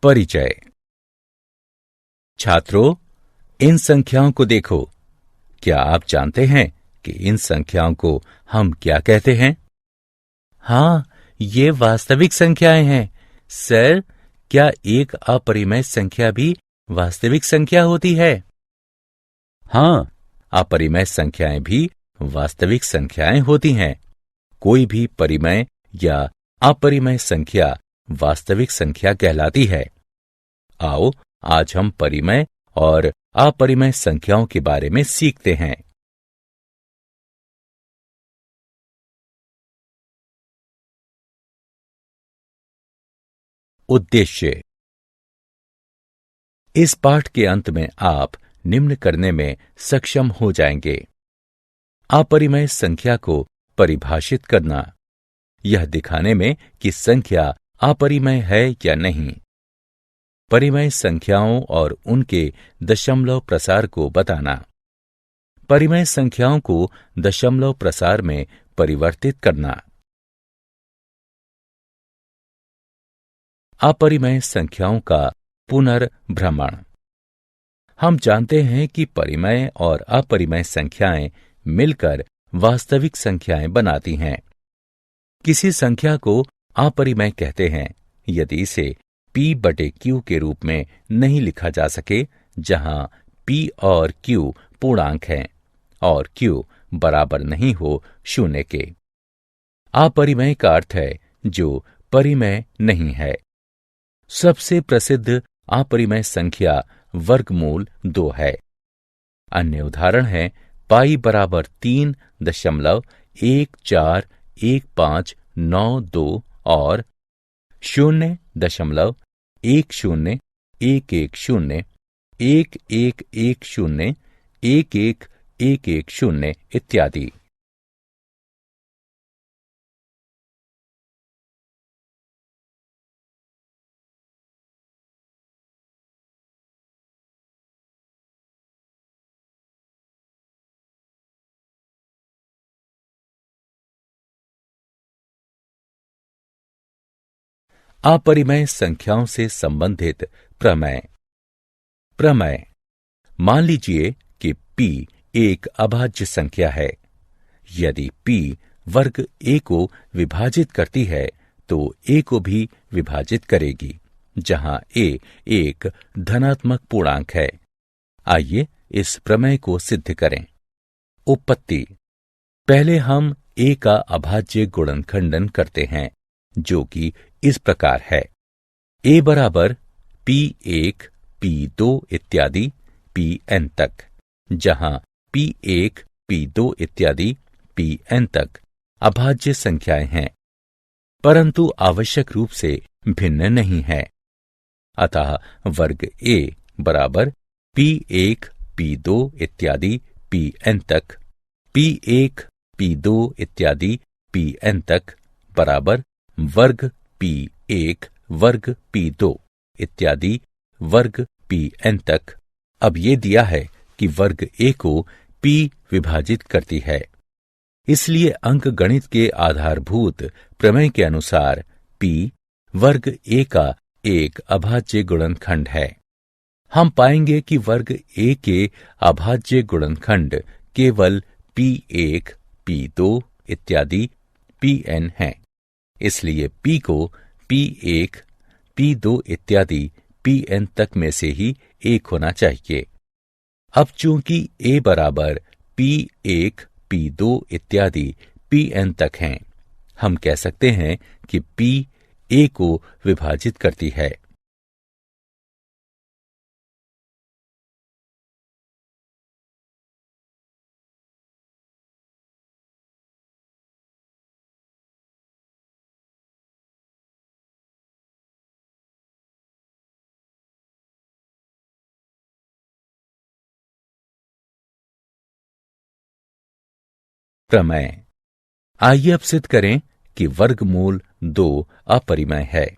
परिचय। छात्रों, इन संख्याओं को देखो। क्या आप जानते हैं कि इन संख्याओं को हम क्या कहते हैं? हाँ, ये वास्तविक संख्याएं हैं। सर, क्या एक अपरिमेय संख्या भी वास्तविक संख्या होती है? हाँ, अपरिमेय संख्याएं भी वास्तविक संख्याएं होती हैं। कोई भी परिमेय या अपरिमेय संख्या वास्तविक संख्या कहलाती है। आओ, आज हम परिमेय और अपरिमेय संख्याओं के बारे में सीखते हैं। उद्देश्य। इस पाठ के अंत में आप निम्न करने में सक्षम हो जाएंगे। अपरिमेय संख्या को परिभाषित करना, यह दिखाने में कि संख्या अपरिमेय है या नहीं। परिमेय संख्याओं और उनके दशमलव प्रसार को बताना। परिमेय संख्याओं को दशमलव प्रसार में परिवर्तित करना। अपरिमेय संख्याओं का पुनर्भ्रमण। हम जानते हैं कि परिमेय और अपरिमेय संख्याएं मिलकर वास्तविक संख्याएं बनाती हैं। किसी संख्या को अपरिमेय कहते हैं यदि इसे p/q के रूप में नहीं लिखा जा सके, जहां p और q पूर्णांक हैं और q बराबर नहीं हो 0 के। अपरिमेय का अर्थ है जो परिमेय नहीं है। सबसे प्रसिद्ध अपरिमेय संख्या वर्गमूल 2 है। अन्य उदाहरण है पाई बराबर 3.141592 और 0.111011101110 इत्यादि। अपरिमेय संख्याओं से संबंधित प्रमेय। प्रमेय। मान लीजिए कि p एक अभाज्य संख्या है। यदि p वर्ग a को विभाजित करती है तो a को भी विभाजित करेगी, जहां a एक धनात्मक पूर्णांक है। आइए इस प्रमेय को सिद्ध करें। उत्पत्ति। पहले हम a का अभाज्य गुणनखंडन करते हैं, जो कि इस प्रकार है। a बराबर p1, p2 इत्यादि pn तक, जहां p1, p2 इत्यादि pn तक अभाज्य संख्याएं हैं, परंतु आवश्यक रूप से भिन्न नहीं है। अतः वर्ग a बराबर p1, p2 इत्यादि pn तक, p1, p2 इत्यादि pn तक बराबर वर्ग p1 वर्ग p2 इत्यादि वर्ग pn तक। अब ये दिया है कि वर्ग a को p विभाजित करती है, इसलिए अंकगणित के आधारभूत प्रमेय के अनुसार p वर्ग a का एक अभाज्य गुणनखंड है। हम पाएंगे कि वर्ग a के अभाज्य गुणनखंड केवल p1, p2 इत्यादि pn हैं। इसलिए p को p1, p2 इत्यादि pn तक में से ही एक होना चाहिए। अब चूंकि a बराबर p1, p2 इत्यादि pn तक हैं, हम कह सकते हैं कि p a को विभाजित करती है। प्रमेय। आइए अब सिद्ध करें कि वर्गमूल 2 अपरिमेय है।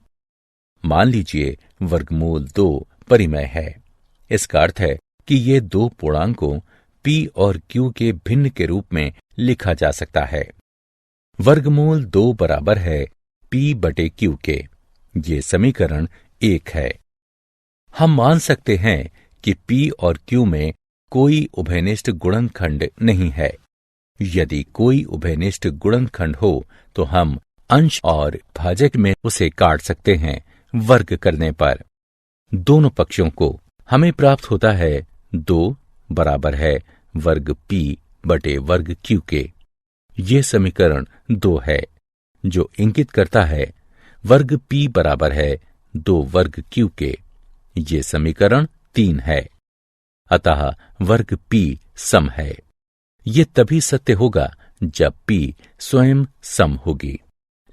मान लीजिए वर्गमूल 2 परिमेय है। इसका अर्थ है कि ये दो पूर्णांकों p और q के भिन्न के रूप में लिखा जा सकता है। वर्गमूल 2 बराबर है p/q के। ये समीकरण 1 है। हम मान सकते हैं कि P और Q में कोई उभयनिष्ठ गुणनखंड नहीं है। यदि कोई उभयनिष्ठ गुणनखंड हो तो हम अंश और भाजक में उसे काट सकते हैं। वर्ग करने पर दोनों पक्षों को हमें प्राप्त होता है 2 बराबर है वर्ग P बटे वर्ग Q के। ये समीकरण 2 है, जो इंगित करता है वर्ग P बराबर है 2 वर्ग Q के। ये समीकरण 3 है। अतः वर्ग P सम है। ये तभी सत्य होगा जब P स्वयं सम होगी,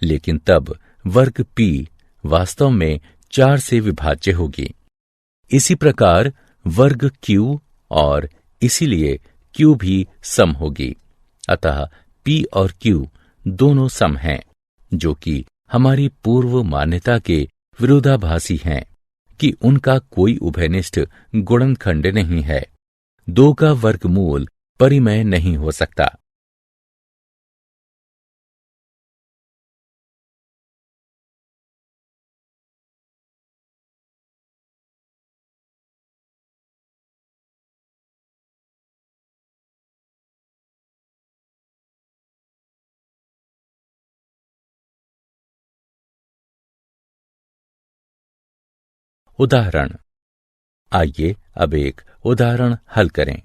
लेकिन तब वर्ग P वास्तव में 4 से विभाज्य होगी। इसी प्रकार वर्ग Q और इसीलिए Q भी सम होगी। अतः P और Q दोनों सम हैं, जो कि हमारी पूर्व मान्यता के विरोधाभासी हैं कि उनका कोई उभयनिष्ठ गुणनखंड नहीं है। 2 का वर्गमूल परिमेय नहीं हो सकता। उदाहरण। आइए अब एक उदाहरण हल करें।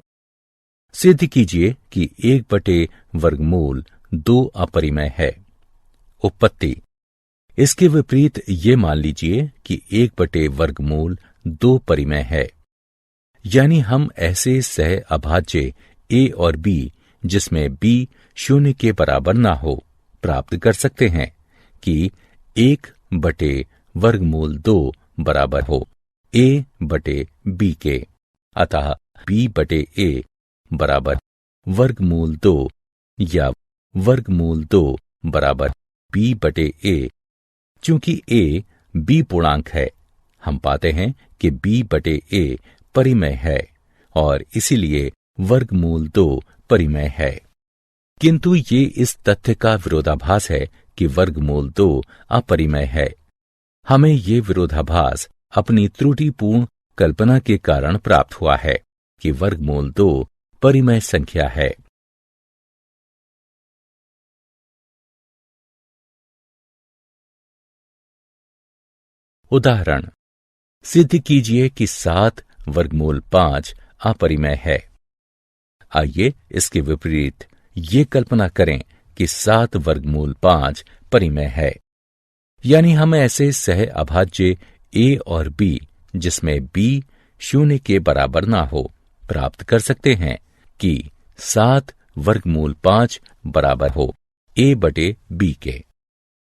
सिद्ध कीजिए कि 1 बटे वर्गमूल 2 अपरिमेय है। उत्पत्ति। इसके विपरीत ये मान लीजिए कि 1 बटे वर्गमूल 2 परिमेय है। यानी हम ऐसे सह अभाज्य a और b, जिसमें b 0 के बराबर ना हो, प्राप्त कर सकते हैं कि 1 बटे वर्गमूल 2 बराबर हो a बटे b के। अतः b बटे a बराबर वर्गमूल 2 या वर्गमूल 2 बराबर b बटे a। चूंकि a b पूर्णांक है, हम पाते हैं कि b बटे a परिमेय है और इसीलिए वर्गमूल 2 परिमेय है। किंतु ये इस तथ्य का विरोधाभास है कि वर्गमूल 2 अपरिमेय है। हमें ये विरोधाभास अपनी त्रुटिपूर्ण कल्पना के कारण प्राप्त हुआ है कि वर्गमूल 2 परिमेय संख्या है। उदाहरण। सिद्ध कीजिए कि 7 वर्गमूल 5 अपरिमेय है। आइए इसके विपरीत ये कल्पना करें कि 7 वर्गमूल 5 परिमेय है। यानी हम ऐसे सह अभाज्य a और b, जिसमें b 0 के बराबर ना हो, प्राप्त कर सकते हैं कि 7 वर्गमूल 5 बराबर हो a बटे b के।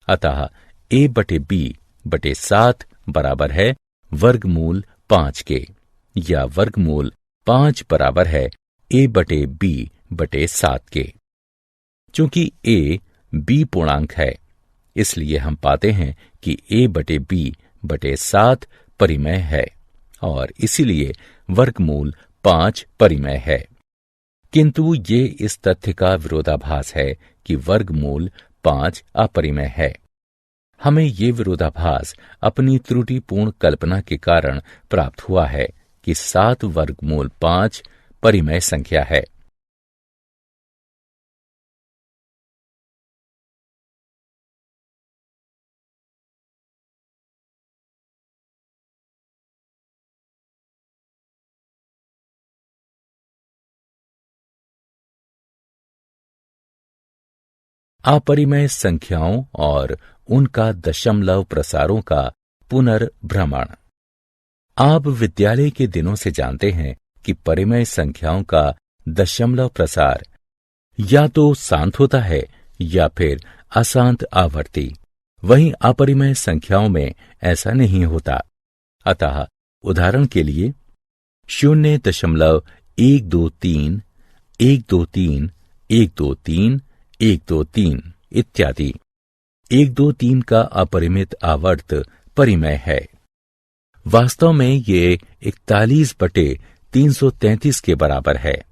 अतः a बटे b बटे 7 बराबर है वर्गमूल 5 के, या वर्गमूल 5 बराबर है a बटे b बटे 7 के। चूंकि a b पूर्णांक है, इसलिए हम पाते हैं कि a बटे b बटे 7 परिमेय है और इसीलिए वर्गमूल 5 परिमेय है। किंतु ये इस तथ्य का विरोधाभास है कि वर्गमूल 5 अपरिमेय है। हमें ये विरोधाभास अपनी त्रुटिपूर्ण कल्पना के कारण प्राप्त हुआ है कि 7 वर्गमूल 5 परिमेय संख्या है। अपरिमेय संख्याओं और उनका दशमलव प्रसारों का पुनर्भ्रमण। आप विद्यालय के दिनों से जानते हैं कि परिमेय संख्याओं का दशमलव प्रसार या तो शांत होता है या फिर अशांत आवर्ती। वहीं अपरिमेय संख्याओं में ऐसा नहीं होता। अतः उदाहरण के लिए 0.123, 123, 123, 123 इत्यादि। 123 का अपरिमित आवर्त परिमेय है। वास्तव में ये 41/333 के बराबर है।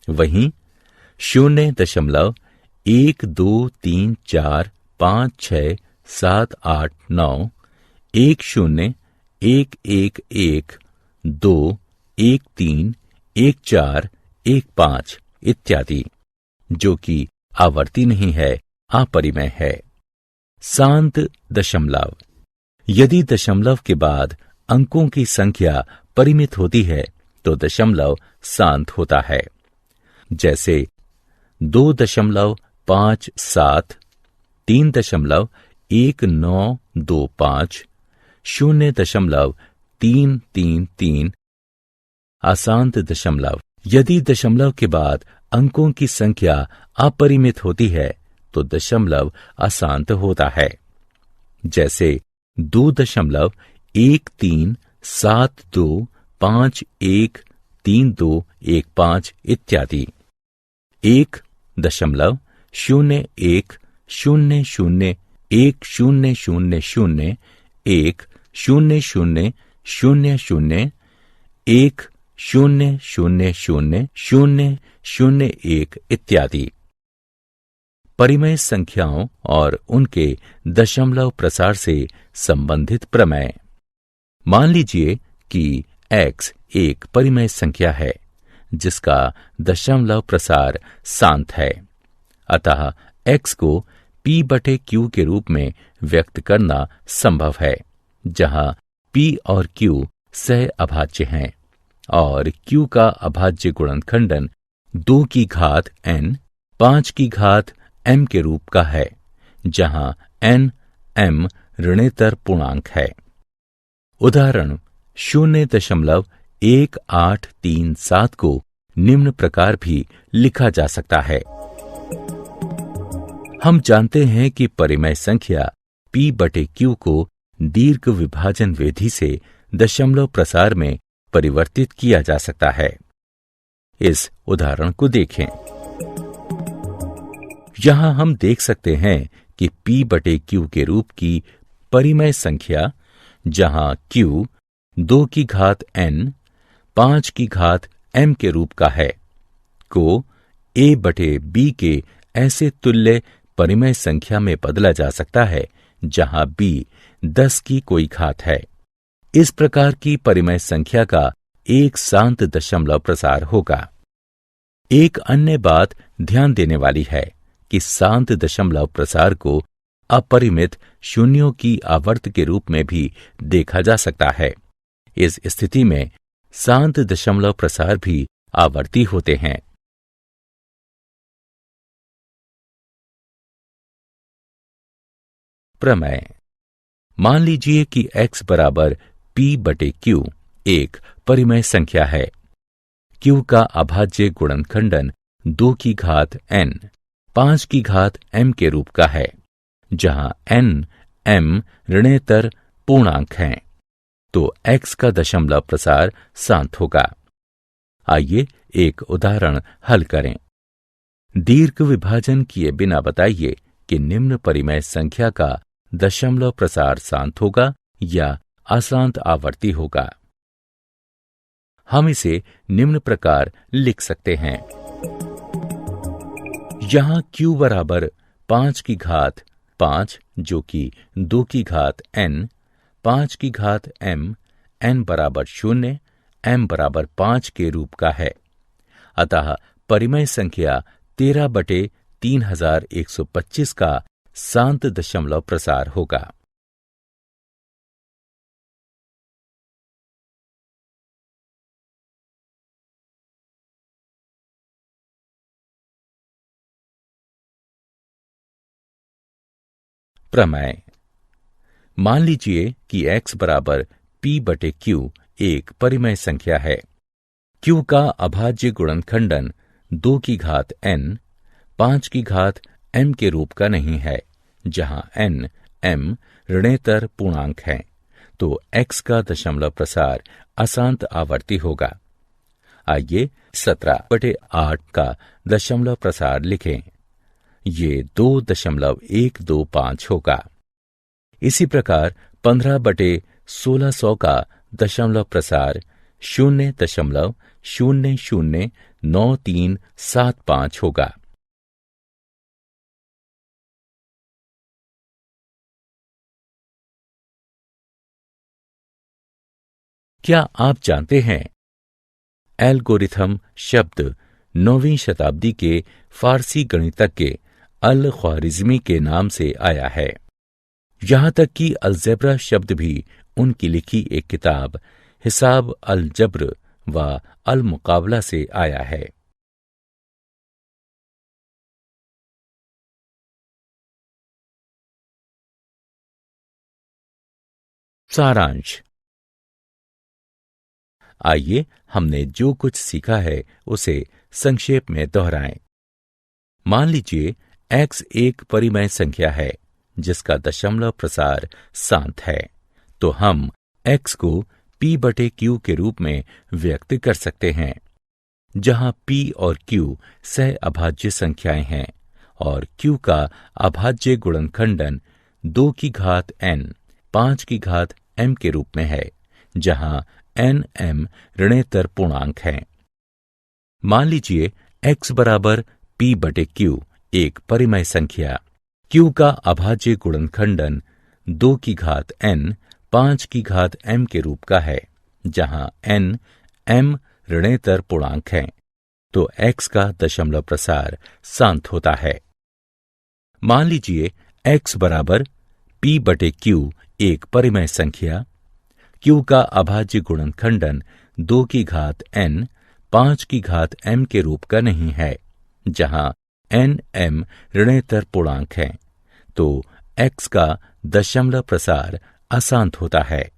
वहीं 0.123456789 101111 2, 1, 3, 1, 4, 1, 5 इत्यादि, जो कि आवर्ती नहीं है, अपरिमेय है। शांत दशमलव। यदि दशमलव के बाद अंकों की संख्या परिमित होती है तो दशमलव शांत होता है। जैसे 2.57, 3.1925, 0.333 अशांत दशमलव। यदि दशमलव के बाद अंकों की संख्या अपरिमित होती है तो दशमलव अशांत होता है। जैसे 2.7325132115 इत्यादि। 1.0100100010000 1000001 इत्यादि। परिमेय संख्याओं और उनके दशमलव प्रसार से संबंधित प्रमेय। मान लीजिए कि x एक परिमेय संख्या है जिसका दशमलव प्रसार शांत है। अतः x को p/q के रूप में व्यक्त करना संभव है, जहां p और q सह अभाज्य हैं और q का अभाज्य गुणनखंडन 2 की घात n 5 की घात m के रूप का है, जहां n m ऋणेतर पूर्णांक है। उदाहरण 0.1837 को निम्न प्रकार भी लिखा जा सकता है। हम जानते हैं कि परिमेय संख्या p/q को दीर्घ विभाजन विधि से दशमलव प्रसार में परिवर्तित किया जा सकता है। इस उदाहरण को देखें। यहां हम देख सकते हैं कि p/q के रूप की परिमेय संख्या, जहां q 2 की घात n 5 की घात m के रूप का है, को a/b के ऐसे तुल्य परिमेय संख्या में बदला जा सकता है जहां b 10 की कोई घात है। इस प्रकार की परिमेय संख्या का एक शांत दशमलव प्रसार होगा। एक अन्य बात ध्यान देने वाली है कि शांत दशमलव प्रसार को अपरिमित शून्यों की आवर्त के रूप में भी देखा जा सकता है। इस स्थिति में शांत दशमलव प्रसार भी आवर्ती होते हैं। प्रमेय। मान लीजिए कि x बराबर p/q एक परिमेय संख्या है। q का अभाज्य गुणनखंडन 2 की घात n 5 की घात m के रूप का है, जहां n m ऋणेतर पूर्णांक हैं, तो x का दशमलव प्रसार शांत होगा। आइए एक उदाहरण हल करें। दीर्घ विभाजन किए बिना बताइए कि निम्न परिमेय संख्या का दशमलव प्रसार शांत होगा या अशांत आवर्ती होगा। हम इसे निम्न प्रकार लिख सकते हैं। यहां q बराबर 5 की घात 5, जो कि 2 की घात n 5 की घात m n बराबर 0 m बराबर 5 के रूप का है। अतः परिमेय संख्या 13/3125 का शांत दशमलव प्रसार होगा। प्रमेय। मान लीजिए कि x बराबर p/q एक परिमेय संख्या है। q का अभाज्य गुणनखंडन 2 की घात n 5 की घात m के रूप का नहीं है, जहां n m ऋणेतर पूर्णांक हैं, तो x का दशमलव प्रसार अशांत आवर्ती होगा। आइए 17/8 का दशमलव प्रसार लिखें। ये 2.125 होगा। इसी प्रकार 15/1600 का दशमलव प्रसार 0.009375 होगा। क्या आप जानते हैं, एल्गोरिथम शब्द 9वीं शताब्दी के फारसी गणितज्ञ अल ख्वारिज़मी के नाम से आया है। यहाँ तक कि अलजेब्रा शब्द भी उनकी लिखी एक किताब हिसाब अल जब्र व अल मुकाबला से आया है। सारांश। आइए हमने जो कुछ सीखा है उसे संक्षेप में दोहराएं। मान लीजिए x एक परिमेय संख्या है जिसका दशमलव प्रसार शांत है, तो हम x को p/q के रूप में व्यक्त कर सकते हैं, जहां p और q सह अभाज्य संख्याएं हैं और q का अभाज्य गुणनखंडन 2 की घात n 5 की घात m के रूप में है, जहां n m ऋणेतर पूर्णांक हैं। मान लीजिए x बराबर p/q एक परिमेय संख्या q का अभाज्य गुणनखंडन 2 की घात n 5 की घात m के रूप का है, जहां n m ऋणेतर पूर्णांक हैं, तो x का दशमलव प्रसार शांत होता है। मान लीजिए x बराबर p/q एक परिमेय संख्या q का अभाज्य गुणनखंडन 2 की घात n 5 की घात m के रूप का नहीं है, जहां n m ऋणेतर पूर्णांक हैं, तो x का दशमलव प्रसार अशांत होता है।